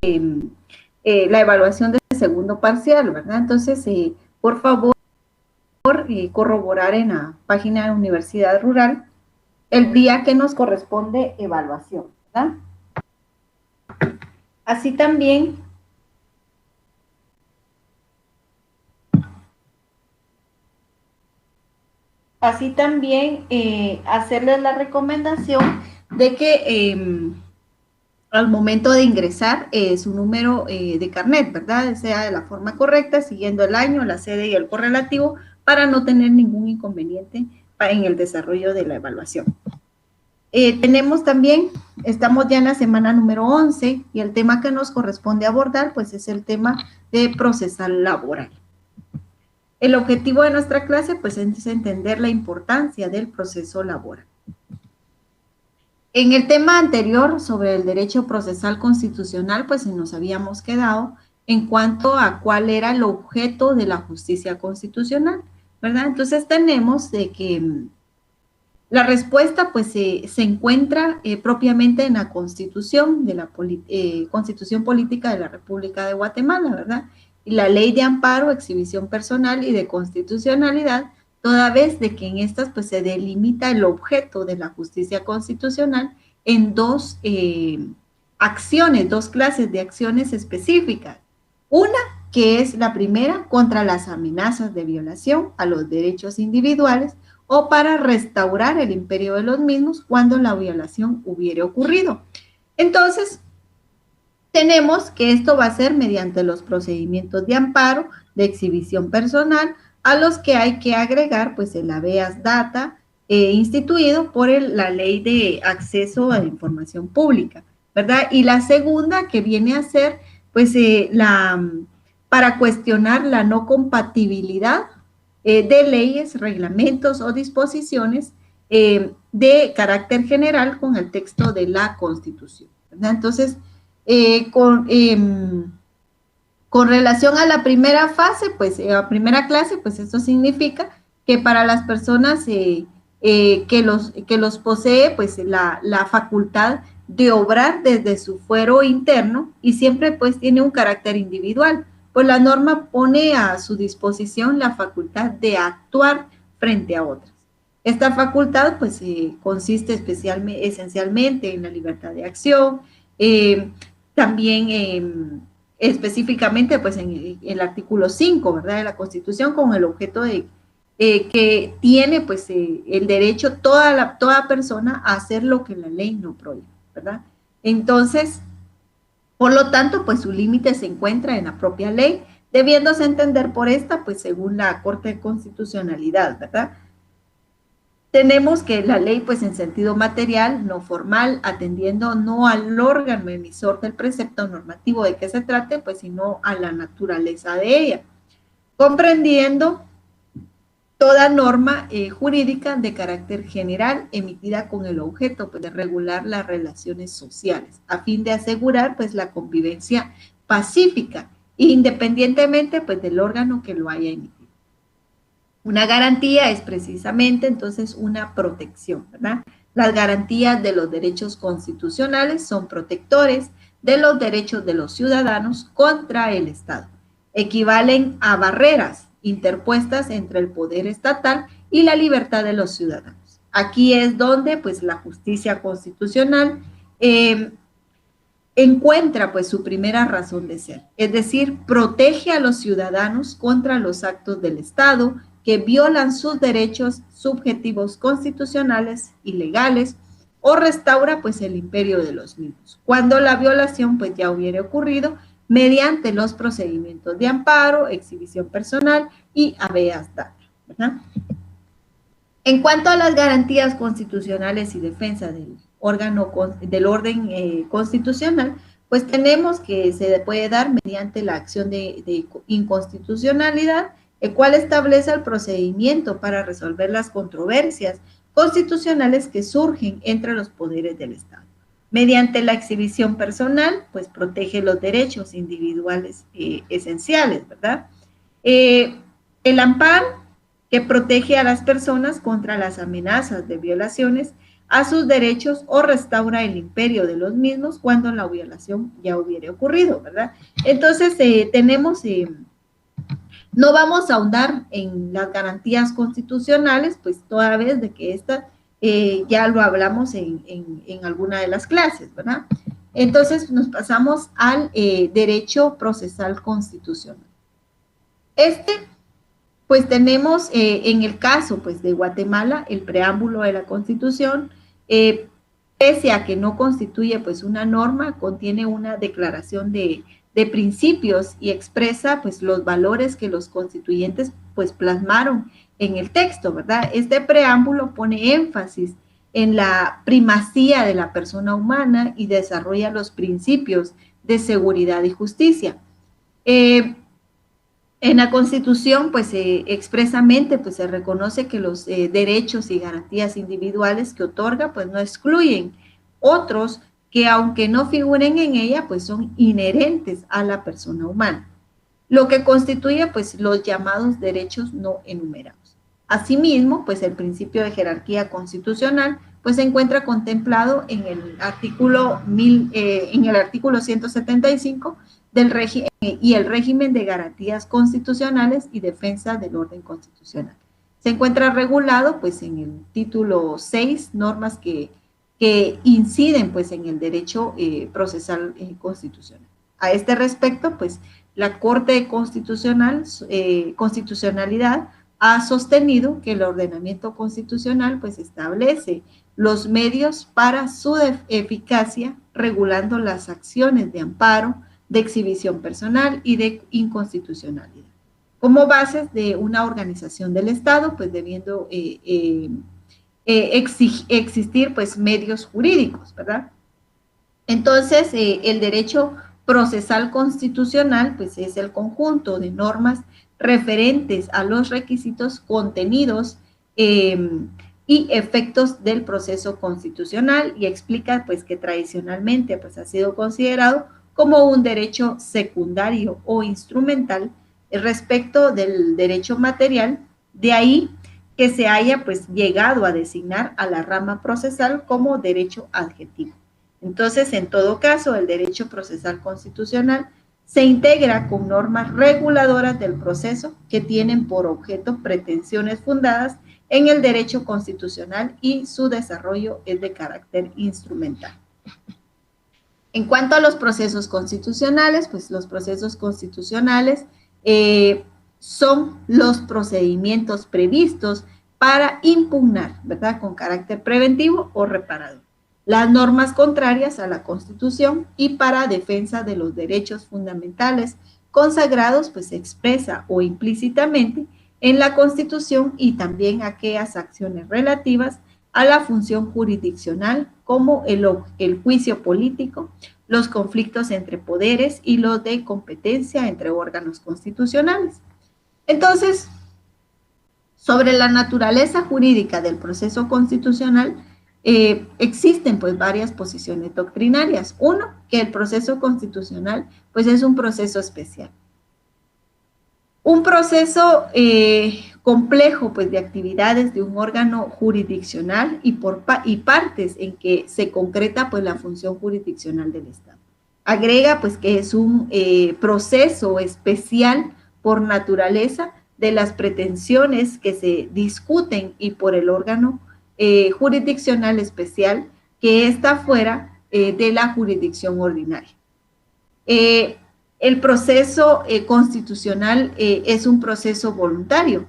la evaluación del segundo parcial, ¿verdad? Entonces, por favor, corroborar en la página de Universidad Rural el día que nos corresponde evaluación, ¿verdad? Así también hacerles la recomendación de que al momento de ingresar su número de carnet, ¿verdad? Sea de la forma correcta, siguiendo el año, la sede y el correlativo, para no tener ningún inconveniente en el desarrollo de la evaluación. Tenemos también, estamos ya en la semana número 11 y el tema que nos corresponde abordar pues es el tema de procesal laboral. El objetivo de nuestra clase pues es entender la importancia del proceso laboral. En el tema anterior sobre el derecho procesal constitucional pues nos habíamos quedado en cuanto a cuál era el objeto de la justicia constitucional, ¿verdad? Entonces tenemos de que la respuesta pues se encuentra propiamente en la Constitución, Constitución Política de la República de Guatemala, ¿verdad? Y la Ley de Amparo, Exhibición Personal y de Constitucionalidad, toda vez de que en estas pues se delimita el objeto de la justicia constitucional en dos acciones, dos clases de acciones específicas. Una que es la primera contra las amenazas de violación a los derechos individuales, o para restaurar el imperio de los mismos cuando la violación hubiere ocurrido. Entonces, tenemos que esto va a ser mediante los procedimientos de amparo, de exhibición personal, a los que hay que agregar pues el habeas data instituido por la Ley de Acceso a la Información Pública, ¿verdad? Y la segunda que viene a ser pues para cuestionar la no compatibilidad de leyes, reglamentos o disposiciones de carácter general con el texto de la Constitución, ¿verdad? Entonces, con relación a la primera fase, pues, a primera clase, pues esto significa que para las personas que los posee, pues la facultad de obrar desde su fuero interno y siempre pues tiene un carácter individual, pues la norma pone a su disposición la facultad de actuar frente a otras. Esta facultad pues consiste esencialmente en la libertad de acción, también específicamente pues en el artículo 5, ¿verdad?, de la Constitución, con el objeto de que tiene pues el derecho toda persona a hacer lo que la ley no prohíbe, ¿verdad? Entonces, por lo tanto, pues su límite se encuentra en la propia ley, debiéndose entender por esta, pues según la Corte de Constitucionalidad, ¿verdad? Tenemos que la ley, pues en sentido material, no formal, atendiendo no al órgano emisor del precepto normativo de que se trate, pues sino a la naturaleza de ella, comprendiendo toda norma jurídica de carácter general emitida con el objeto pues, de regular las relaciones sociales, a fin de asegurar pues la convivencia pacífica, independientemente pues del órgano que lo haya emitido. Una garantía es precisamente entonces una protección, ¿verdad? Las garantías de los derechos constitucionales son protectores de los derechos de los ciudadanos contra el Estado. Equivalen a barreras interpuestas entre el poder estatal y la libertad de los ciudadanos. Aquí es donde pues la justicia constitucional encuentra pues su primera razón de ser, es decir, protege a los ciudadanos contra los actos del Estado que violan sus derechos subjetivos constitucionales y legales o restaura pues el imperio de los mismos, cuando la violación pues ya hubiera ocurrido mediante los procedimientos de amparo, exhibición personal y habeas data, ¿verdad? En cuanto a las garantías constitucionales y defensa del orden constitucional, pues tenemos que se puede dar mediante la acción de inconstitucionalidad, el cual establece el procedimiento para resolver las controversias constitucionales que surgen entre los poderes del Estado. Mediante la exhibición personal, pues protege los derechos individuales esenciales, ¿verdad? El amparo, que protege a las personas contra las amenazas de violaciones a sus derechos o restaura el imperio de los mismos cuando la violación ya hubiera ocurrido, ¿verdad? Entonces, no vamos a ahondar en las garantías constitucionales, pues toda vez de que estas ya lo hablamos en alguna de las clases, ¿verdad? Entonces nos pasamos al derecho procesal constitucional. Pues tenemos en el caso pues, de Guatemala, el preámbulo de la Constitución, pese a que no constituye pues una norma, contiene una declaración de principios y expresa pues los valores que los constituyentes pues plasmaron en el texto, ¿verdad? Este preámbulo pone énfasis en la primacía de la persona humana y desarrolla los principios de seguridad y justicia. En la Constitución, pues expresamente pues, se reconoce que los derechos y garantías individuales que otorga, pues no excluyen otros que aunque no figuren en ella, pues son inherentes a la persona humana, lo que constituye pues los llamados derechos no enumerados. Asimismo, pues el principio de jerarquía constitucional pues se encuentra contemplado en el artículo 175 del régimen y el régimen de garantías constitucionales y defensa del orden constitucional. Se encuentra regulado pues en el título 6, normas que inciden pues en el derecho procesal constitucional. A este respecto, pues la Corte de Constitucionalidad ha sostenido que el ordenamiento constitucional pues establece los medios para su eficacia, regulando las acciones de amparo, de exhibición personal y de inconstitucionalidad. Como bases de una organización del Estado, pues debiendo existir pues medios jurídicos, ¿verdad? Entonces, el derecho procesal constitucional pues es el conjunto de normas referentes a los requisitos, contenidos y efectos del proceso constitucional y explica pues que tradicionalmente pues ha sido considerado como un derecho secundario o instrumental respecto del derecho material, de ahí que se haya pues llegado a designar a la rama procesal como derecho adjetivo. Entonces, en todo caso, el derecho procesal constitucional se integra con normas reguladoras del proceso que tienen por objeto pretensiones fundadas en el derecho constitucional y su desarrollo es de carácter instrumental. En cuanto a los procesos constitucionales, pues los procesos constitucionales son los procedimientos previstos para impugnar, ¿verdad?, con carácter preventivo o reparador, las normas contrarias a la Constitución y para defensa de los derechos fundamentales consagrados, pues expresa o implícitamente en la Constitución y también aquellas acciones relativas a la función jurisdiccional como el juicio político, los conflictos entre poderes y los de competencia entre órganos constitucionales. Entonces, sobre la naturaleza jurídica del proceso constitucional, existen pues varias posiciones doctrinarias. Uno, que el proceso constitucional pues es un proceso especial. Un proceso complejo pues de actividades de un órgano jurisdiccional y partes en que se concreta pues la función jurisdiccional del Estado. Agrega pues que es un proceso especial por naturaleza de las pretensiones que se discuten y por el órgano jurisdiccional especial que está fuera de la jurisdicción ordinaria. El proceso constitucional es un proceso voluntario.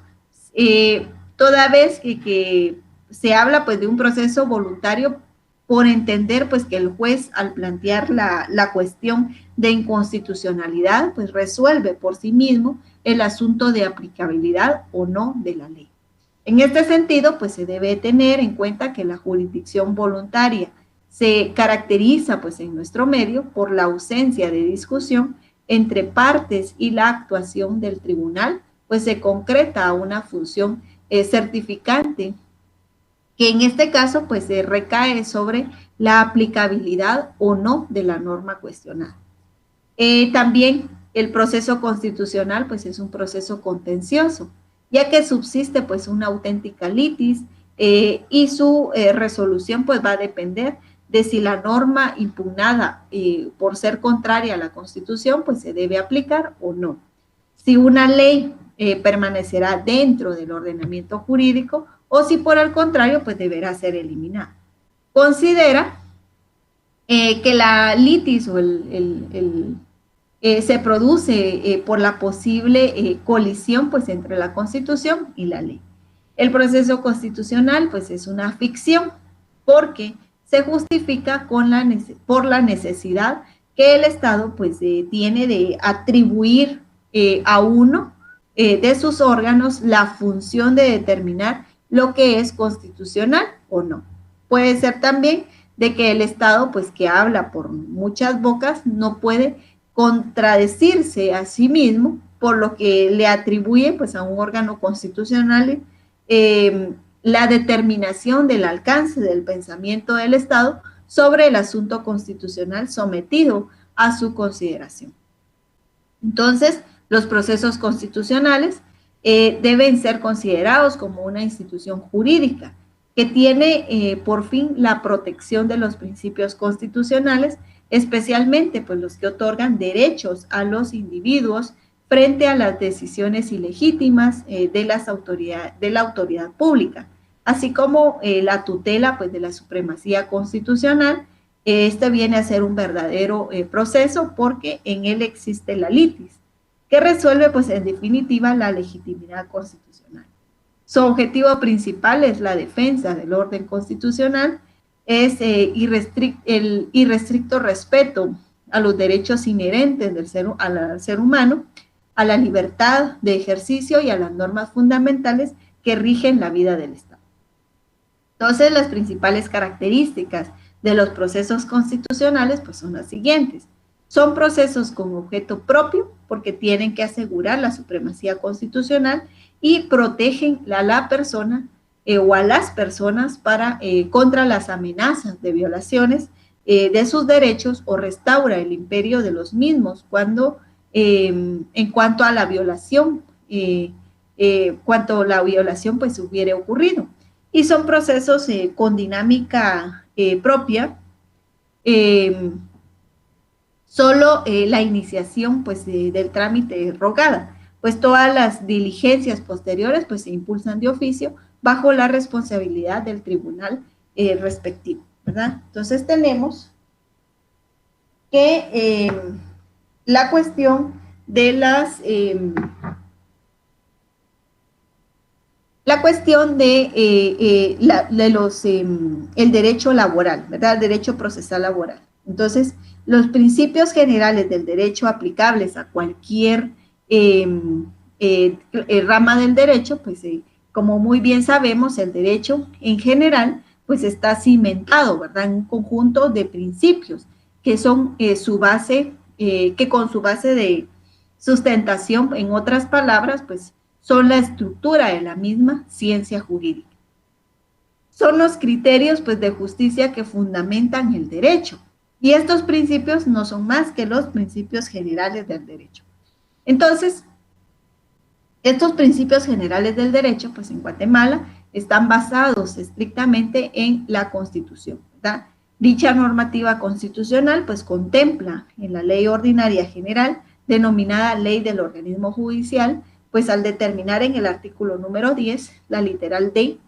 Toda vez que se habla pues de un proceso voluntario, por entender pues que el juez al plantear la cuestión de inconstitucionalidad pues resuelve por sí mismo el asunto de aplicabilidad o no de la ley. En este sentido pues se debe tener en cuenta que la jurisdicción voluntaria se caracteriza pues en nuestro medio por la ausencia de discusión entre partes y la actuación del tribunal pues se concreta a una función certificante que en este caso pues se recae sobre la aplicabilidad o no de la norma cuestionada. También el proceso constitucional pues es un proceso contencioso, ya que subsiste pues una auténtica litis y su resolución pues va a depender de si la norma impugnada por ser contraria a la Constitución pues se debe aplicar o no. Si una ley permanecerá dentro del ordenamiento jurídico o si por el contrario pues deberá ser eliminada. Considera que la litis o se produce por la posible colisión pues entre la Constitución y la ley. El proceso constitucional pues es una ficción porque se justifica por la necesidad que el Estado pues tiene de atribuir a uno de sus órganos la función de determinar lo que es constitucional o no. Puede ser también de que el Estado, pues que habla por muchas bocas, no puede contradecirse a sí mismo, por lo que le atribuye pues a un órgano constitucional la determinación del alcance del pensamiento del Estado sobre el asunto constitucional sometido a su consideración. Entonces, los procesos constitucionales deben ser considerados como una institución jurídica que tiene por fin la protección de los principios constitucionales, especialmente pues los que otorgan derechos a los individuos frente a las decisiones ilegítimas de la autoridad pública, así como la tutela pues de la supremacía constitucional. Este viene a ser un verdadero proceso porque en él existe la litis, que resuelve pues en definitiva la legitimidad constitucional. Su objetivo principal es la defensa del orden constitucional, es el irrestricto respeto a los derechos inherentes al ser humano, a la libertad de ejercicio y a las normas fundamentales que rigen la vida del Estado. Entonces, las principales características de los procesos constitucionales pues son las siguientes. Son procesos con objeto propio porque tienen que asegurar la supremacía constitucional y protegen a la persona o a las personas contra las amenazas de violaciones de sus derechos o restaura el imperio de los mismos cuando en cuanto a la violación, pues hubiere ocurrido. Y son procesos con dinámica propia, solo la iniciación pues del trámite rogada, pues todas las diligencias posteriores pues se impulsan de oficio bajo la responsabilidad del tribunal respectivo, ¿verdad? Entonces tenemos que la cuestión de el derecho laboral, ¿verdad? El derecho procesal laboral. Entonces, los principios generales del derecho aplicables a cualquier rama del derecho, pues como muy bien sabemos, el derecho en general, pues está cimentado, ¿verdad? En un conjunto de principios que son su base, que con su base de sustentación, en otras palabras, pues son la estructura de la misma ciencia jurídica. Son los criterios pues de justicia que fundamentan el derecho. Y estos principios no son más que los principios generales del derecho. Entonces, estos principios generales del derecho, pues en Guatemala, están basados estrictamente en la Constitución, ¿verdad? Dicha normativa constitucional, pues contempla en la ley ordinaria general, denominada ley del organismo judicial, pues al determinar en el artículo número 10, la literal D,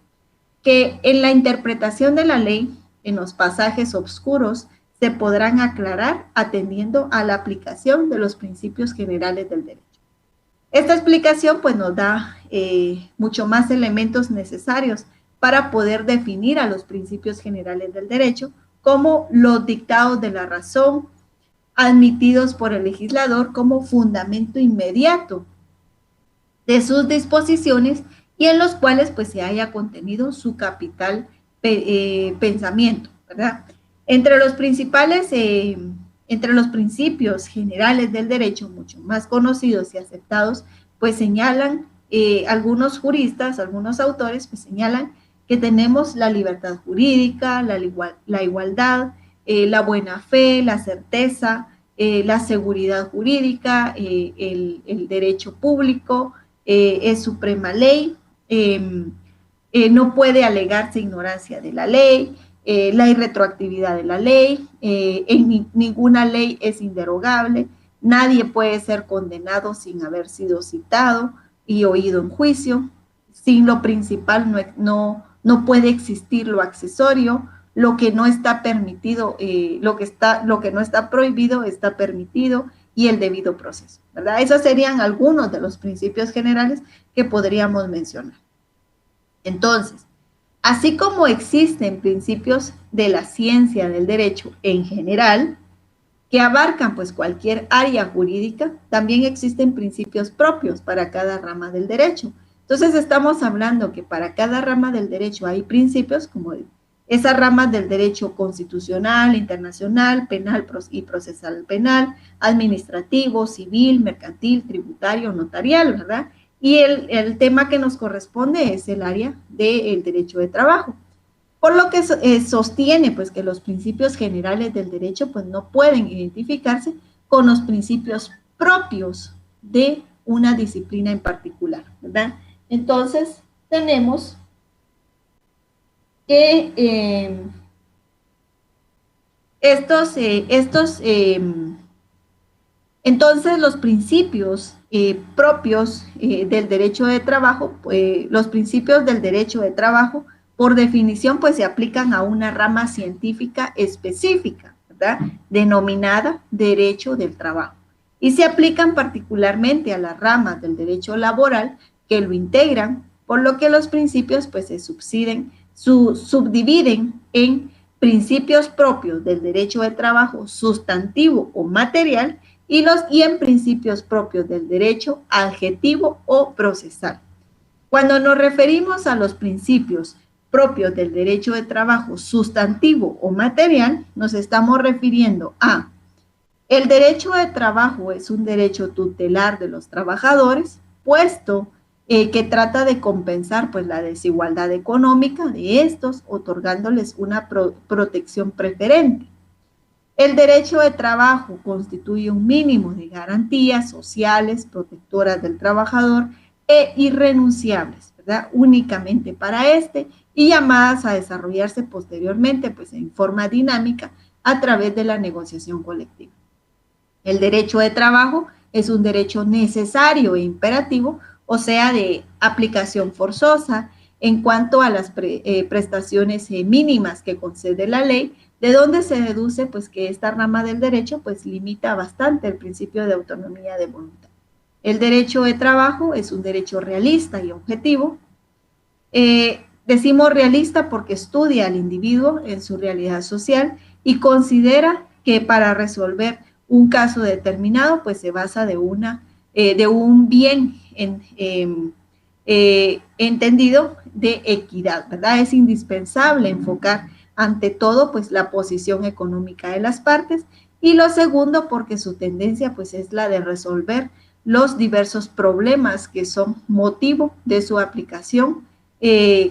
que en la interpretación de la ley, en los pasajes obscuros, se podrán aclarar atendiendo a la aplicación de los principios generales del derecho. Esta explicación pues nos da mucho más elementos necesarios para poder definir a los principios generales del derecho como los dictados de la razón, admitidos por el legislador como fundamento inmediato de sus disposiciones y en los cuales pues se haya contenido su capital pensamiento, ¿verdad? Entre los principios generales del derecho, mucho más conocidos y aceptados, pues señalan algunos juristas, algunos autores, pues señalan que tenemos la libertad jurídica, la igualdad, la buena fe, la certeza, la seguridad jurídica, el derecho público, es suprema ley, no puede alegarse ignorancia de la ley, la irretroactividad de la ley, ninguna ley es inderogable, nadie puede ser condenado sin haber sido citado y oído en juicio, sin lo principal no puede existir lo accesorio, lo que no está permitido, lo que no está prohibido está permitido, y el debido proceso, ¿verdad? Esos serían algunos de los principios generales que podríamos mencionar. Entonces, así como existen principios de la ciencia del derecho en general, que abarcan pues cualquier área jurídica, también existen principios propios para cada rama del derecho. Entonces estamos hablando que para cada rama del derecho hay principios como esas ramas del derecho constitucional, internacional, penal y procesal penal, administrativo, civil, mercantil, tributario, notarial, ¿verdad? Y el tema que nos corresponde es el área del derecho de trabajo. Por lo que sostiene pues que los principios generales del derecho pues no pueden identificarse con los principios propios de una disciplina en particular, ¿verdad? Entonces tenemos que entonces los principios propios del derecho de trabajo, los principios del derecho de trabajo, por definición, pues se aplican a una rama científica específica, ¿verdad? Denominada derecho del trabajo. Y se aplican particularmente a las ramas del derecho laboral que lo integran, por lo que los principios pues se subdividen en principios propios del derecho de trabajo sustantivo o material y en principios propios del derecho adjetivo o procesal. Cuando nos referimos a los principios propios del derecho de trabajo sustantivo o material, nos estamos refiriendo a el derecho de trabajo es un derecho tutelar de los trabajadores, puesto que trata de compensar pues la desigualdad económica de estos, otorgándoles una protección preferente. El derecho de trabajo constituye un mínimo de garantías sociales protectoras del trabajador e irrenunciables, ¿verdad? Únicamente para este y llamadas a desarrollarse posteriormente pues en forma dinámica a través de la negociación colectiva. El derecho de trabajo es un derecho necesario e imperativo, o sea, de aplicación forzosa en cuanto a las prestaciones mínimas que concede la ley, de donde se deduce pues que esta rama del derecho pues limita bastante el principio de autonomía de voluntad. El derecho de trabajo es un derecho realista y objetivo. Decimos realista porque estudia al individuo en su realidad social y considera que para resolver un caso determinado pues se basa de un bien entendido de equidad, ¿verdad? Es indispensable enfocar ante todo pues la posición económica de las partes, y lo segundo porque su tendencia pues es la de resolver los diversos problemas que son motivo de su aplicación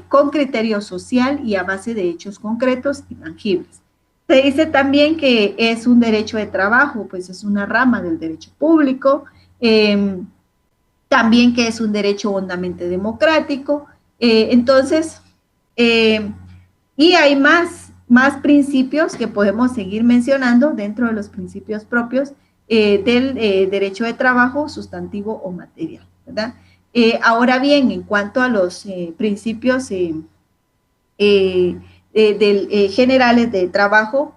con criterio social y a base de hechos concretos y tangibles. Se dice también que es un derecho de trabajo, pues es una rama del derecho público, también que es un derecho hondamente democrático, y hay más principios que podemos seguir mencionando dentro de los principios propios del derecho de trabajo sustantivo o material, ¿verdad? Ahora bien, en cuanto a los principios generales de trabajo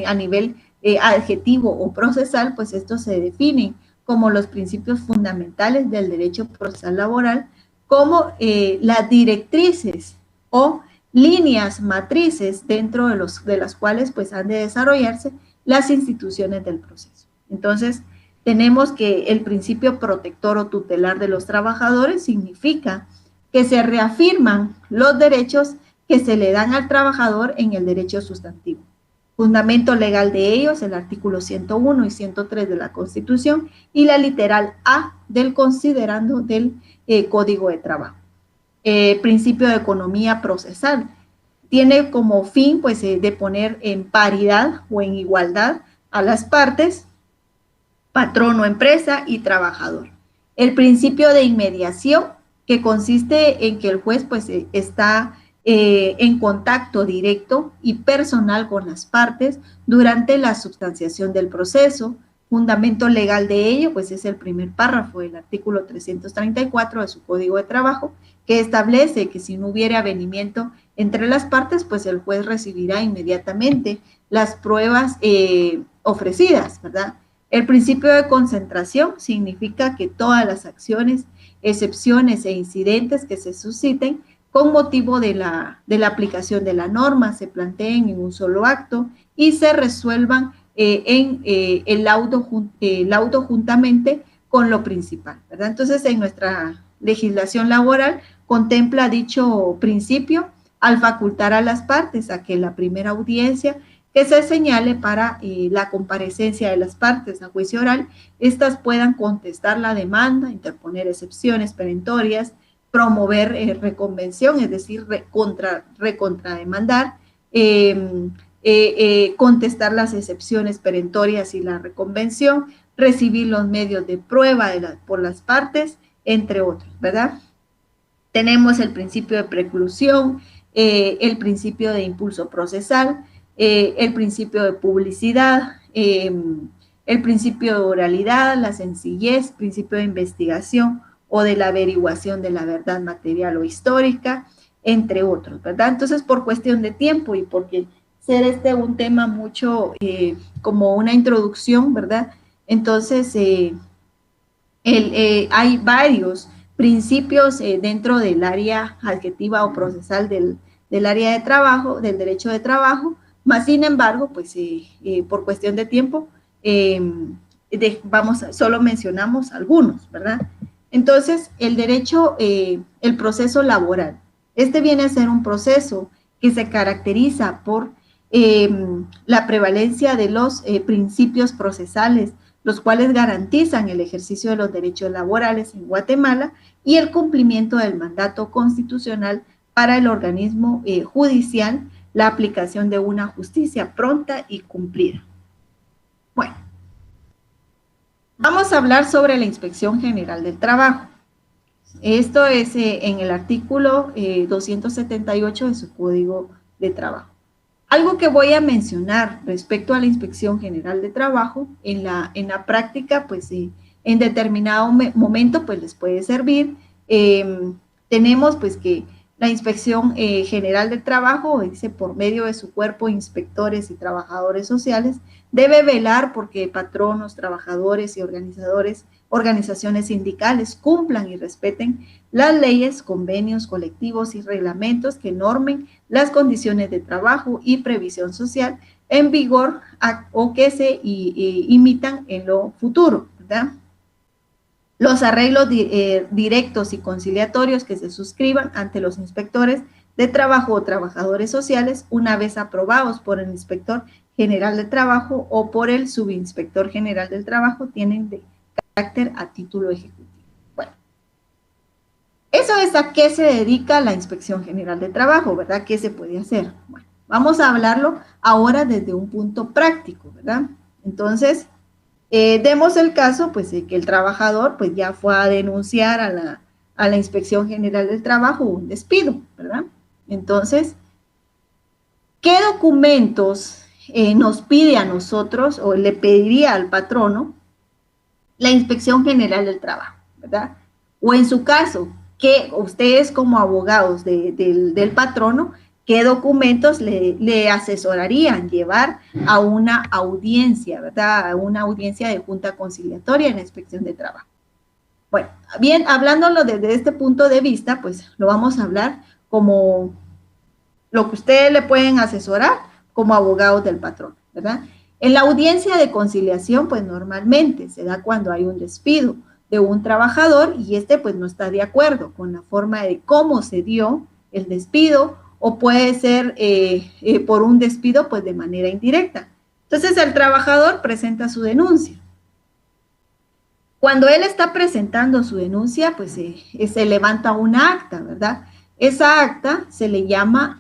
a nivel adjetivo o procesal, pues estos se definen como los principios fundamentales del derecho procesal laboral, como las directrices o líneas matrices dentro de las cuales pues han de desarrollarse las instituciones del proceso. Entonces, tenemos que el principio protector o tutelar de los trabajadores significa que se reafirman los derechos que se le dan al trabajador en el derecho sustantivo. Fundamento legal de ellos, el artículo 101 y 103 de la Constitución y la literal A del considerando del Código de Trabajo. Principio de economía procesal. Tiene como fin pues, de poner en paridad o en igualdad a las partes, patrono, empresa y trabajador. El principio de inmediación, que consiste en que el juez pues está en contacto directo y personal con las partes durante la substanciación del proceso. Fundamento legal de ello, pues es el primer párrafo del artículo 334 de su Código de Trabajo, que establece que si no hubiere avenimiento entre las partes, pues el juez recibirá inmediatamente las pruebas ofrecidas, ¿verdad? El principio de concentración significa que todas las acciones, excepciones e incidentes que se susciten con motivo de la aplicación de la norma se planteen en un solo acto y se resuelvan el laudo juntamente con lo principal, ¿verdad? Entonces, en nuestra legislación laboral contempla dicho principio al facultar a las partes a que la primera audiencia que se señale para la comparecencia de las partes a juicio oral, estas puedan contestar la demanda, interponer excepciones perentorias, promover reconvención, es decir, recontrademandar, contestar las excepciones perentorias y la reconvención, recibir los medios de prueba por las partes, entre otros, ¿verdad? Tenemos el principio de preclusión, el principio de impulso procesal, el principio de publicidad, el principio de oralidad, la sencillez, principio de investigación o de la averiguación de la verdad material o histórica, entre otros, ¿verdad? Entonces, por cuestión de tiempo y porque ser un tema mucho como una introducción, ¿verdad? Entonces, hay varios principios dentro del área adjetiva o procesal del área de trabajo, del derecho de trabajo, más sin embargo, pues por cuestión de tiempo, solo mencionamos algunos, ¿verdad? Entonces, el derecho, el proceso laboral, viene a ser un proceso que se caracteriza por la prevalencia de los principios procesales, los cuales garantizan el ejercicio de los derechos laborales en Guatemala y el cumplimiento del mandato constitucional para el organismo judicial, la aplicación de una justicia pronta y cumplida. Bueno, vamos a hablar sobre la Inspección General del Trabajo. Esto es en el artículo 278 de su Código de Trabajo. Algo que voy a mencionar respecto a la Inspección General de Trabajo, en la práctica, pues en determinado momento, pues les puede servir. Tenemos pues que la Inspección General del Trabajo, dice, por medio de su cuerpo, inspectores y trabajadores sociales, debe velar porque patronos, trabajadores y organizaciones sindicales cumplan y respeten las leyes, convenios colectivos y reglamentos que normen las condiciones de trabajo y previsión social en vigor o que se imitan en lo futuro, ¿verdad? Los arreglos directos y conciliatorios que se suscriban ante los inspectores de trabajo o trabajadores sociales una vez aprobados por el inspector general de trabajo o por el subinspector general del trabajo tienen de carácter a título ejecutivo. Bueno, eso es a qué se dedica la Inspección General de Trabajo, ¿verdad? ¿Qué se puede hacer? Bueno, vamos a hablarlo ahora desde un punto práctico, ¿verdad? Entonces, demos el caso, pues, de que el trabajador, pues, ya fue a denunciar a la Inspección General del Trabajo un despido, ¿verdad? Entonces, ¿qué documentos nos pide a nosotros o le pediría al patrono la Inspección General del Trabajo, ¿verdad? O en su caso, que ustedes como abogados del patrono, ¿qué documentos le asesorarían llevar a una audiencia, ¿verdad? A una audiencia de junta conciliatoria en la Inspección de Trabajo. Bueno, bien, hablándolo desde este punto de vista, pues lo vamos a hablar como lo que ustedes le pueden asesorar como abogados del patrón, ¿verdad? En la audiencia de conciliación, pues normalmente se da cuando hay un despido de un trabajador y pues no está de acuerdo con la forma de cómo se dio el despido, o puede ser por un despido pues de manera indirecta. Entonces el trabajador presenta su denuncia. Cuando él está presentando su denuncia, pues se levanta una acta, ¿verdad? Esa acta se le llama,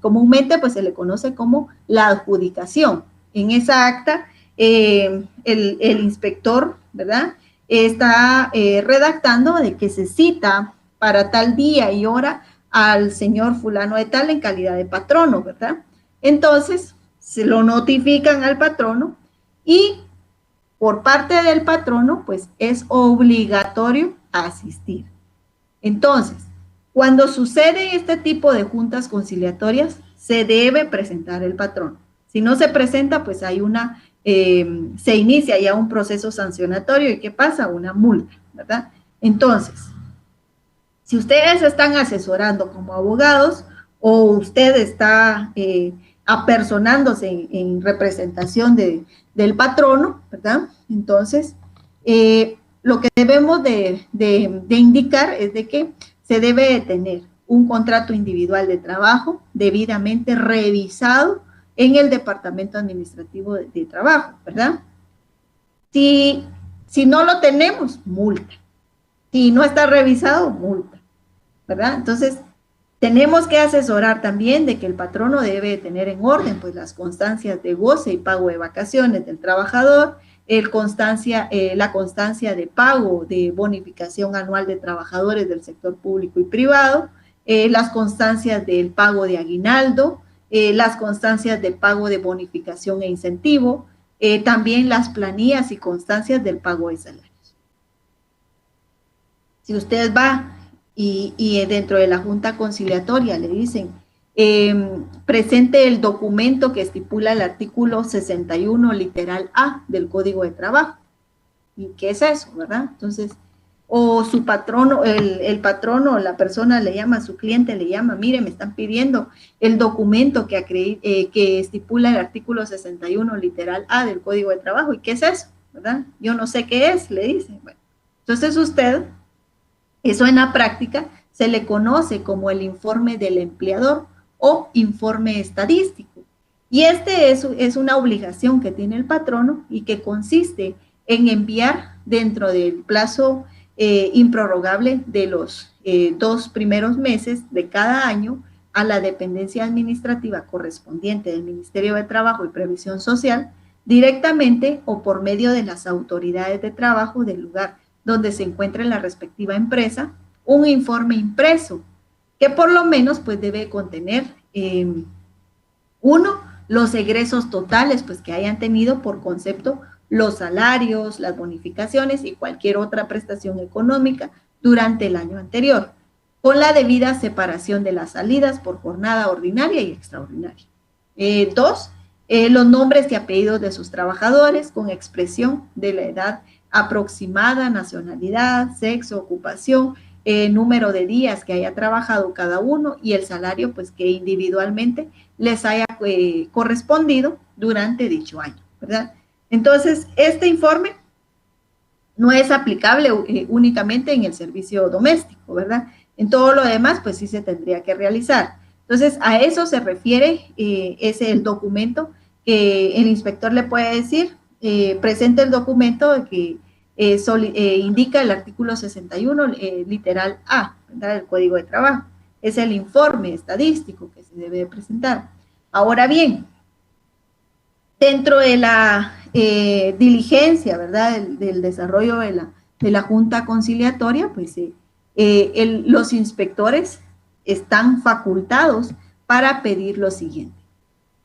comúnmente pues se le conoce como la adjudicación. En esa acta el inspector, ¿verdad? está redactando de que se cita para tal día y hora al señor fulano de tal en calidad de patrono, ¿verdad? Entonces, se lo notifican al patrono y por parte del patrono, pues es obligatorio asistir. Entonces, cuando sucede este tipo de juntas conciliatorias, se debe presentar el patrono. Si no se presenta, pues hay se inicia ya un proceso sancionatorio y ¿qué pasa? Una multa, ¿verdad? Entonces, si ustedes están asesorando como abogados o usted está apersonándose en representación del patrono, ¿verdad? Entonces, lo que debemos de indicar es de que se debe de tener un contrato individual de trabajo debidamente revisado en el Departamento Administrativo de Trabajo, ¿verdad? Si no lo tenemos, multa. Si no está revisado, multa, ¿verdad? Entonces, tenemos que asesorar también de que el patrono debe tener en orden pues las constancias de goce y pago de vacaciones del trabajador, la constancia de pago de bonificación anual de trabajadores del sector público y privado, las constancias del pago de aguinaldo, las constancias de pago de bonificación e incentivo, también las planillas y constancias del pago de salarios. Si usted va y dentro de la junta conciliatoria le dicen, presente el documento que estipula el artículo 61 literal A del Código de Trabajo. ¿Y qué es eso, verdad? Entonces, o su patrono, el patrono, la persona le llama, su cliente le llama, mire, me están pidiendo el documento que estipula el artículo 61 literal A del Código de Trabajo. ¿Y qué es eso, verdad? Yo no sé qué es, le dice. Bueno, entonces usted, eso en la práctica se le conoce como el informe del empleador o informe estadístico. Y este es una obligación que tiene el patrono y que consiste en enviar dentro del plazo improrrogable de los 2 primeros meses de cada año a la dependencia administrativa correspondiente del Ministerio de Trabajo y Previsión Social, directamente o por medio de las autoridades de trabajo del lugar donde se encuentre la respectiva empresa, un informe impreso que por lo menos pues debe contener uno, los egresos totales pues que hayan tenido por concepto los salarios, las bonificaciones y cualquier otra prestación económica durante el año anterior, con la debida separación de las salidas por jornada ordinaria y extraordinaria. 2, los nombres y apellidos de sus trabajadores con expresión de la edad aproximada, nacionalidad, sexo, ocupación, número de días que haya trabajado cada uno y el salario pues que individualmente les haya correspondido durante dicho año, ¿verdad? Entonces, este informe no es aplicable únicamente en el servicio doméstico, ¿verdad? En todo lo demás, pues sí se tendría que realizar. Entonces, a eso se refiere el documento que el inspector le puede decir, presente el documento que indica el artículo 61, literal A, ¿verdad? Del Código de Trabajo. Es el informe estadístico que se debe presentar. Ahora bien, dentro de la diligencia, ¿verdad? Del desarrollo de la junta conciliatoria, pues los inspectores están facultados para pedir lo siguiente,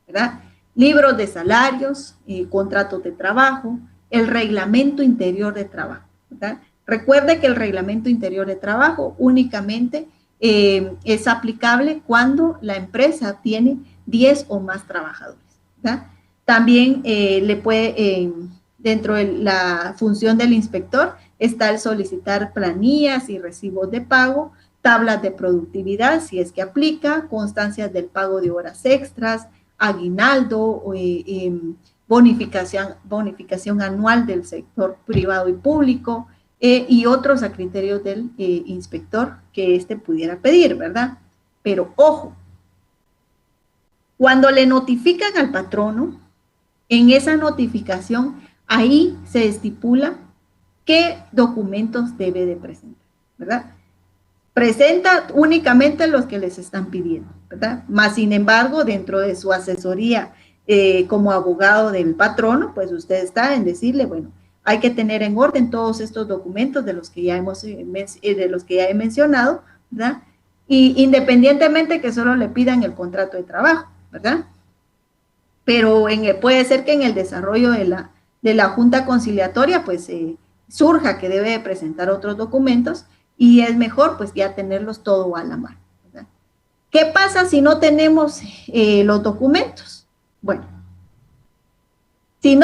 ¿verdad? Libros de salarios, contratos de trabajo, el reglamento interior de trabajo, ¿verdad? Recuerde que el reglamento interior de trabajo únicamente es aplicable cuando la empresa tiene 10 o más trabajadores, ¿verdad? También dentro de la función del inspector está el solicitar planillas y recibos de pago, tablas de productividad, si es que aplica, constancias del pago de horas extras, aguinaldo, bonificación anual del sector privado y público, y otros a criterios del inspector que éste pudiera pedir, ¿verdad? Pero ojo, cuando le notifican al patrono, en esa notificación, ahí se estipula qué documentos debe de presentar, ¿verdad? Presenta únicamente los que les están pidiendo, ¿verdad? Más sin embargo, dentro de su asesoría como abogado del patrono, pues usted está en decirle, bueno, hay que tener en orden todos estos documentos de los que ya he mencionado, ¿verdad? Y independientemente que solo le pidan el contrato de trabajo, ¿verdad? Pero puede ser que en el desarrollo de la junta conciliatoria, pues surja que debe presentar otros documentos y es mejor pues ya tenerlos todo a la mano, ¿verdad? ¿Qué pasa si no tenemos los documentos? Bueno, si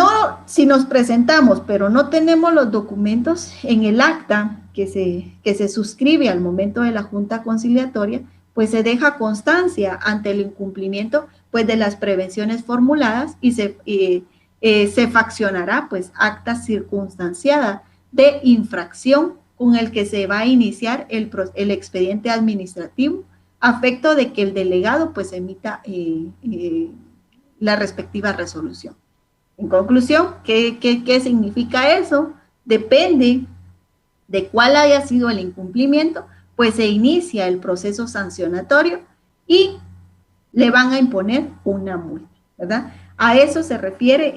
nos presentamos pero no tenemos los documentos en el acta que se suscribe al momento de la junta conciliatoria, pues se deja constancia ante el incumplimiento pues de las prevenciones formuladas y se faccionará pues acta circunstanciada de infracción con el que se va a iniciar el expediente administrativo a efecto de que el delegado pues emita la respectiva resolución. En conclusión, ¿qué significa eso? Depende de cuál haya sido el incumplimiento, pues se inicia el proceso sancionatorio y le van a imponer una multa, ¿verdad? A eso se refiere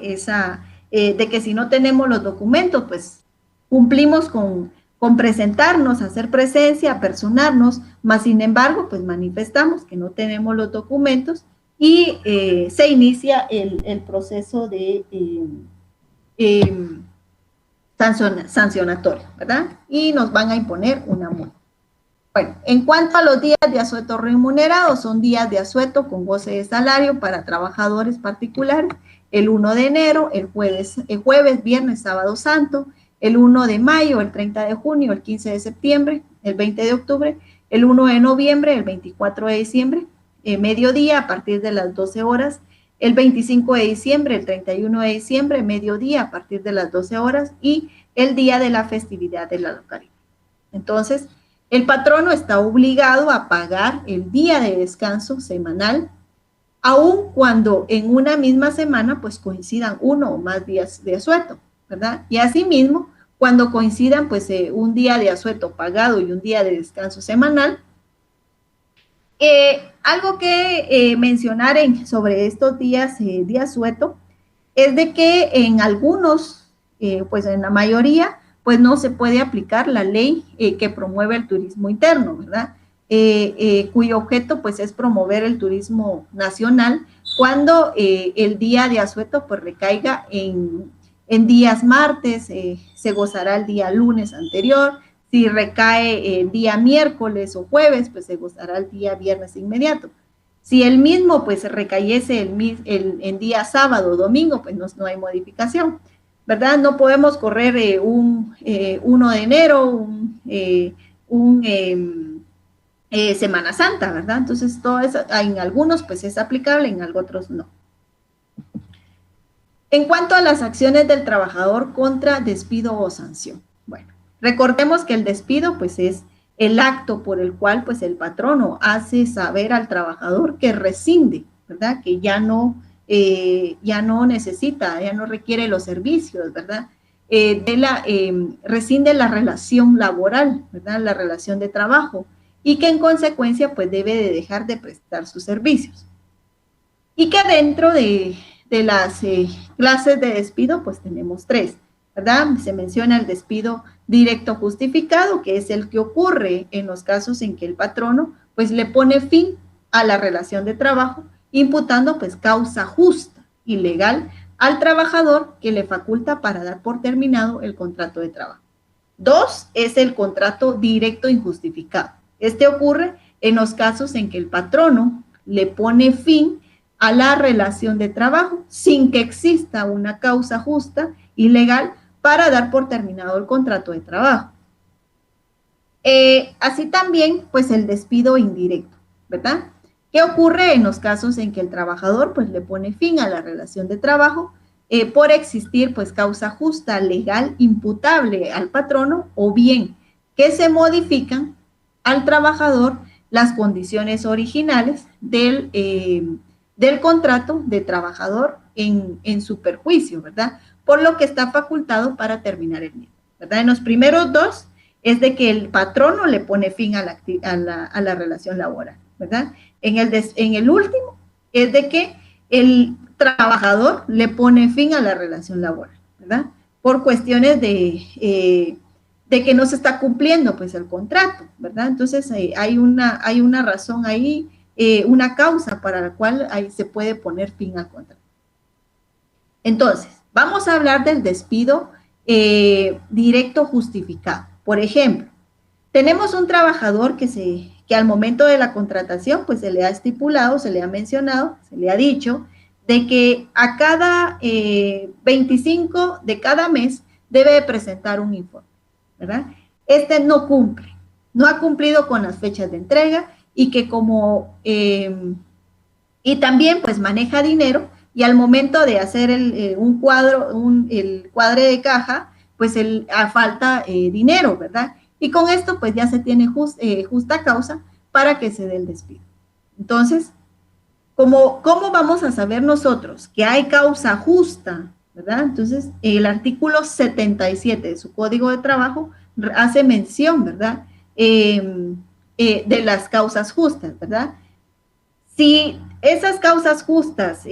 de que si no tenemos los documentos, pues cumplimos con presentarnos, hacer presencia, personarnos, más sin embargo, pues manifestamos que no tenemos los documentos y se inicia el proceso de sancionatorio, ¿verdad? Y nos van a imponer una multa. Bueno, en cuanto a los días de asueto remunerados, son días de asueto con goce de salario para trabajadores particulares, el 1 de enero, el jueves, viernes, sábado santo, el 1 de mayo, el 30 de junio, el 15 de septiembre, el 20 de octubre, el 1 de noviembre, el 24 de diciembre, mediodía a partir de las 12 horas, el 25 de diciembre, el 31 de diciembre, mediodía a partir de las 12 horas y el día de la festividad de la localidad. Entonces, el patrono está obligado a pagar el día de descanso semanal, aun cuando en una misma semana pues coincidan uno o más días de asueto, ¿verdad? Y asimismo, cuando coincidan pues un día de asueto pagado y un día de descanso semanal. Algo que mencionar sobre estos días de asueto es de que en algunos, pues en la mayoría, pues no se puede aplicar la ley que promueve el turismo interno, ¿verdad? Cuyo objeto pues es promover el turismo nacional cuando el día de asueto pues recaiga en días martes, se gozará el día lunes anterior. Si recae el día miércoles o jueves, pues se gozará el día viernes inmediato. Si el mismo pues recayese en día sábado o domingo, pues no hay modificación, ¿verdad? No podemos correr un 1 de enero, Semana Santa, ¿verdad? Entonces, todo eso, en algunos pues es aplicable, en otros no. En cuanto a las acciones del trabajador contra despido o sanción, bueno, recordemos que el despido pues es el acto por el cual pues el patrono hace saber al trabajador que rescinde, ¿verdad? Que ya no necesita, ya no requiere los servicios, ¿verdad? Rescinde la relación laboral, ¿verdad? La relación de trabajo y que en consecuencia pues debe de dejar de prestar sus servicios. Y que dentro de las clases de despido pues tenemos 3, ¿verdad? Se menciona el despido directo justificado, que es el que ocurre en los casos en que el patrono pues le pone fin a la relación de trabajo, imputando pues causa justa y legal al trabajador que le faculta para dar por terminado el contrato de trabajo. 2 es el contrato directo injustificado. Este ocurre en los casos en que el patrono le pone fin a la relación de trabajo sin que exista una causa justa y legal para dar por terminado el contrato de trabajo. Así también, pues el despido indirecto, ¿verdad? ¿Qué ocurre en los casos en que el trabajador pues le pone fin a la relación de trabajo por existir pues causa justa, legal, imputable al patrono o bien que se modifican al trabajador las condiciones originales del contrato de trabajador en su perjuicio, ¿verdad? Por lo que está facultado para terminar el mismo, ¿verdad? En los primeros 2 es de que el patrono le pone fin a la relación laboral, ¿verdad? En el último es de que el trabajador le pone fin a la relación laboral, ¿verdad? por cuestiones de que no se está cumpliendo pues el contrato, ¿verdad? Entonces hay una razón ahí, una causa para la cual ahí se puede poner fin al contrato. Entonces, vamos a hablar del despido directo justificado. Por ejemplo, tenemos un trabajador que al momento de la contratación, pues se le ha estipulado, se le ha mencionado, se le ha dicho, de que a cada 25 de cada mes debe presentar un informe, ¿verdad? Este no cumple, no ha cumplido con las fechas de entrega y que y también pues maneja dinero y al momento de hacer el cuadre de caja, pues falta dinero, ¿verdad? Y con esto pues ya se tiene justa causa para que se dé el despido. Entonces, ¿cómo vamos a saber nosotros que hay causa justa, ¿verdad? Entonces, el artículo 77 de su Código de Trabajo hace mención, ¿verdad? De las causas justas, ¿verdad? Si esas causas justas,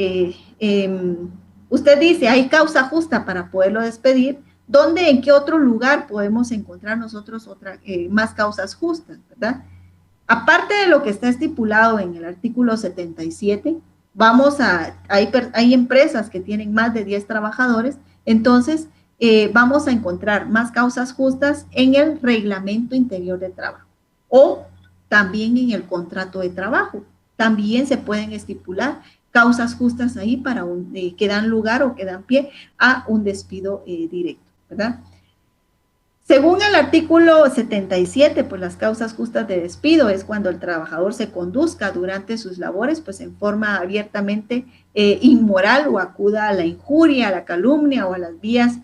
usted dice, hay causa justa para poderlo despedir, ¿dónde, en qué otro lugar podemos encontrar nosotros más causas justas, ¿verdad? Aparte de lo que está estipulado en el artículo 77, hay empresas que tienen más de 10 trabajadores, entonces vamos a encontrar más causas justas en el reglamento interior de trabajo o también en el contrato de trabajo. También se pueden estipular causas justas ahí que dan lugar o que dan pie a un despido directo, ¿verdad? Según el artículo 77, pues las causas justas de despido es cuando el trabajador se conduzca durante sus labores, pues en forma abiertamente inmoral o acuda a la injuria, a la calumnia o a las vías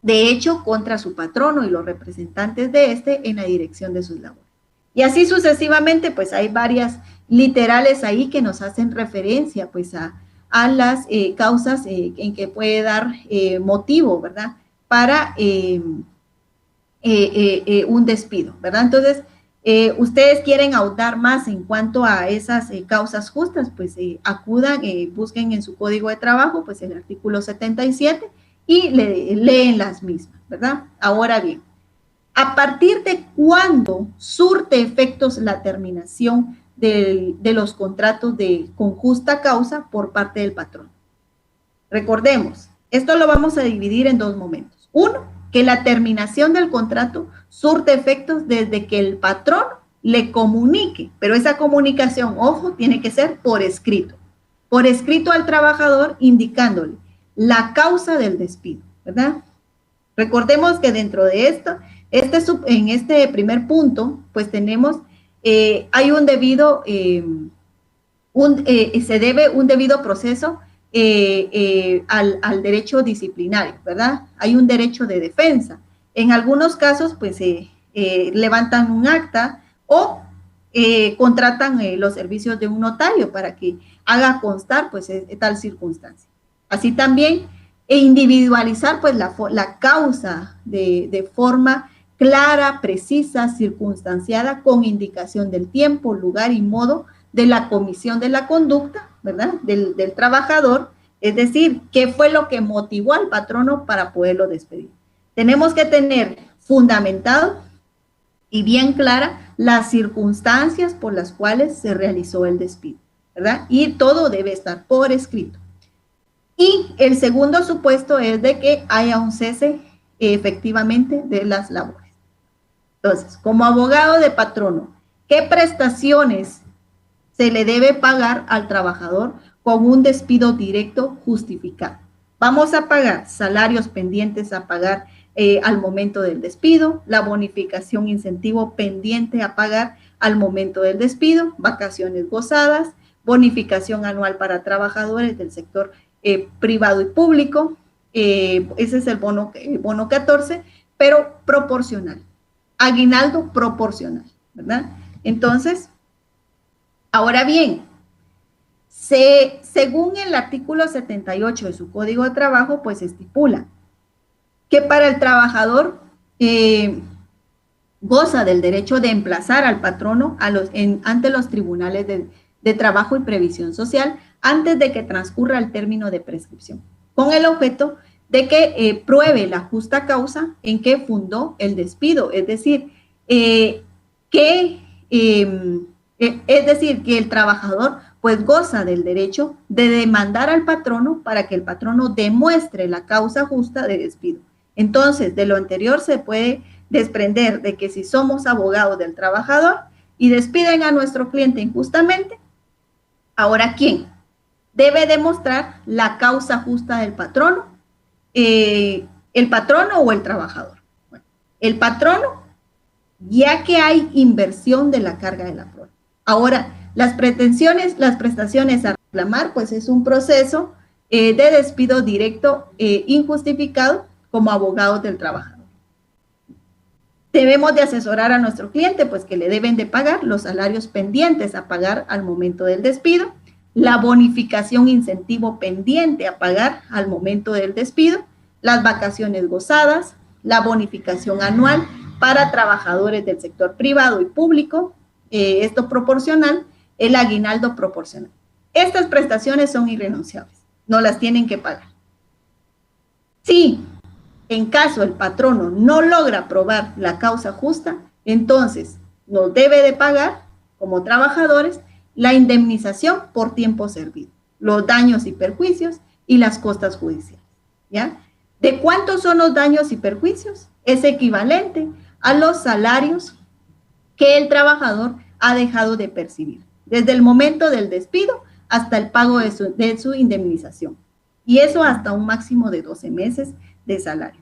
de hecho contra su patrono y los representantes de este en la dirección de sus labores. Y así sucesivamente, pues hay varias literales ahí que nos hacen referencia, pues a las causas en que puede dar motivo, ¿verdad? Para un despido, ¿verdad? Entonces, ustedes quieren ahondar más en cuanto a esas causas justas, pues acudan, busquen en su Código de Trabajo, pues el artículo 77 y leen las mismas, ¿verdad? Ahora bien, ¿a partir de cuándo surte efectos la terminación de los contratos con justa causa por parte del patrón? Recordemos, esto lo vamos a dividir en dos momentos. Uno, que la terminación del contrato surte efectos desde que el patrón le comunique, pero esa comunicación, ojo, tiene que ser por escrito al trabajador indicándole la causa del despido, ¿verdad? Recordemos que dentro de esto, en este primer punto, pues tenemos, hay un debido, se debe un debido proceso al derecho disciplinario, ¿verdad? Hay un derecho de defensa. En algunos casos, pues, levantan un acta o contratan los servicios de un notario para que haga constar, pues, tal circunstancia. Así también, individualizar, pues, la causa de forma clara, precisa, circunstanciada, con indicación del tiempo, lugar y modo de la comisión de la conducta, ¿verdad? Del trabajador, es decir, qué fue lo que motivó al patrono para poderlo despedir. Tenemos que tener fundamentado y bien clara las circunstancias por las cuales se realizó el despido, ¿verdad? Y todo debe estar por escrito. Y el segundo supuesto es de que haya un cese efectivamente de las labores. Entonces, como abogado de patrono, ¿qué prestaciones se le debe pagar al trabajador con un despido directo justificado? Vamos a pagar salarios pendientes a pagar al momento del despido, la bonificación incentivo pendiente a pagar al momento del despido, vacaciones gozadas, bonificación anual para trabajadores del sector privado y público, ese es el bono 14, pero proporcional, aguinaldo proporcional, ¿verdad? Entonces, ahora bien, según el artículo 78 de su Código de Trabajo, pues estipula que para el trabajador goza del derecho de emplazar al patrono ante los tribunales de trabajo y previsión social antes de que transcurra el término de prescripción, con el objeto de que pruebe la justa causa en que fundó el despido, es decir, que el trabajador pues goza del derecho de demandar al patrono para que el patrono demuestre la causa justa de despido. Entonces, de lo anterior se puede desprender de que si somos abogados del trabajador y despiden a nuestro cliente injustamente, ahora ¿quién? Debe demostrar la causa justa del patrono, el patrono o el trabajador. Bueno, el patrono, ya que hay inversión de la carga de la prueba. Ahora, las prestaciones a reclamar, pues es un proceso de despido directo injustificado como abogados del trabajador. Debemos de asesorar a nuestro cliente, pues que le deben de pagar los salarios pendientes a pagar al momento del despido, la bonificación incentivo pendiente a pagar al momento del despido, las vacaciones gozadas, la bonificación anual para trabajadores del sector privado y público, esto proporcional, el aguinaldo proporcional. Estas prestaciones son irrenunciables, no las tienen que pagar. Sí. En caso el patrono no logra probar la causa justa, entonces nos debe de pagar como trabajadores la indemnización por tiempo servido, los daños y perjuicios y las costas judiciales, ¿ya? ¿De cuántos son los daños y perjuicios? Es equivalente a los salarios que el trabajador ha dejado de percibir, desde el momento del despido hasta el pago de su indemnización, y eso hasta un máximo de 12 meses de salario.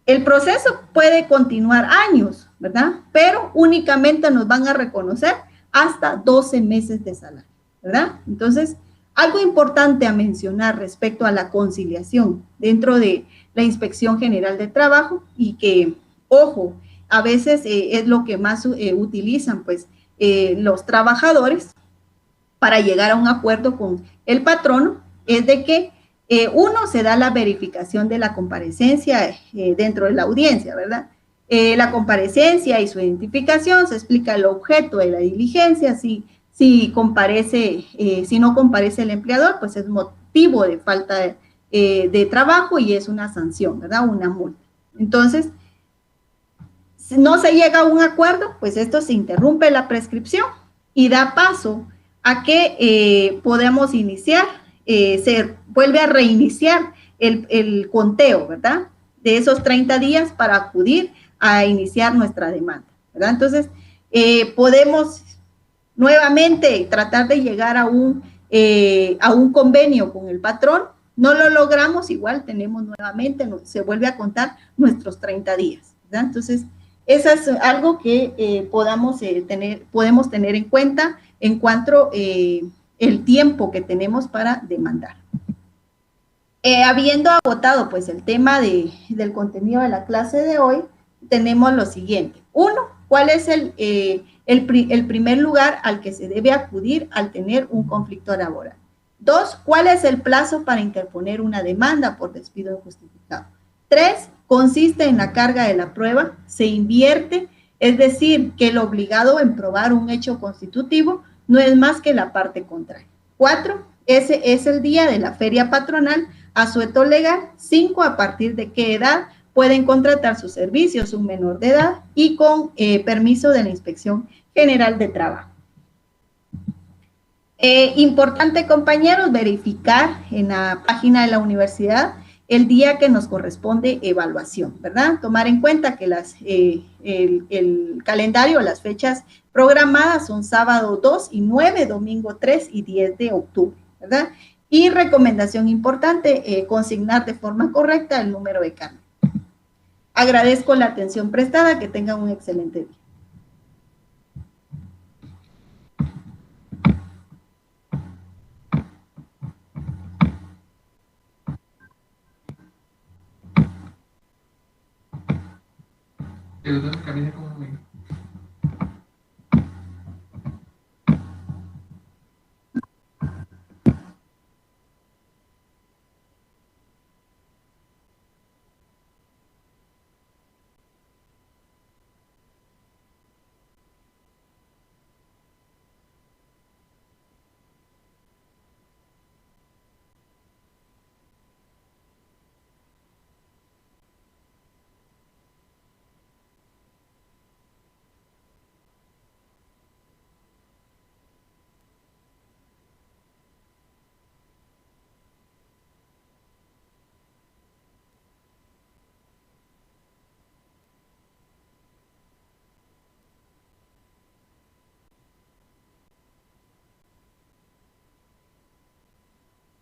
El proceso puede continuar años, ¿verdad? Pero únicamente nos van a reconocer hasta 12 meses de salario, ¿verdad? Entonces, algo importante a mencionar respecto a la conciliación dentro de la Inspección General de Trabajo y que, ojo, a veces es lo que más utilizan, pues, los trabajadores para llegar a un acuerdo con el patrono, es de que uno, se da la verificación de la comparecencia dentro de la audiencia, ¿verdad? La comparecencia y su identificación, se explica el objeto de la diligencia, si no comparece el empleador, pues es motivo de falta de trabajo y es una sanción, ¿verdad? Una multa. Entonces, si no se llega a un acuerdo, pues esto se interrumpe la prescripción y da paso a que podamos iniciar, se vuelve a reiniciar el conteo, ¿verdad? De esos 30 días para acudir a iniciar nuestra demanda, ¿verdad? Entonces, podemos nuevamente tratar de llegar a un convenio con el patrón, no lo logramos, igual tenemos nuevamente, se vuelve a contar nuestros 30 días, ¿verdad? Entonces, eso es algo que podemos tener en cuenta en cuanto el tiempo que tenemos para demandar. Habiendo agotado pues el tema del contenido de la clase de hoy, tenemos lo siguiente. Uno, ¿cuál es el primer lugar al que se debe acudir al tener un conflicto laboral? Dos, ¿cuál es el plazo para interponer una demanda por despido injustificado? Tres, consiste en la carga de la prueba, se invierte, es decir, que el obligado en probar un hecho constitutivo no es más que la parte contraria. 4, ese es el día de la feria patronal, asueto legal. 5, a partir de qué edad pueden contratar sus servicios un menor de edad y con permiso de la Inspección General de Trabajo. Importante, compañeros, verificar en la página de la universidad el día que nos corresponde evaluación, ¿verdad? Tomar en cuenta que el calendario, las fechas programadas son sábado 2 y 9, domingo 3 y 10 de octubre, ¿verdad? Y recomendación importante, consignar de forma correcta el número de carnet. Agradezco la atención prestada, que tengan un excelente día. El doctor Camila, ¿cómo me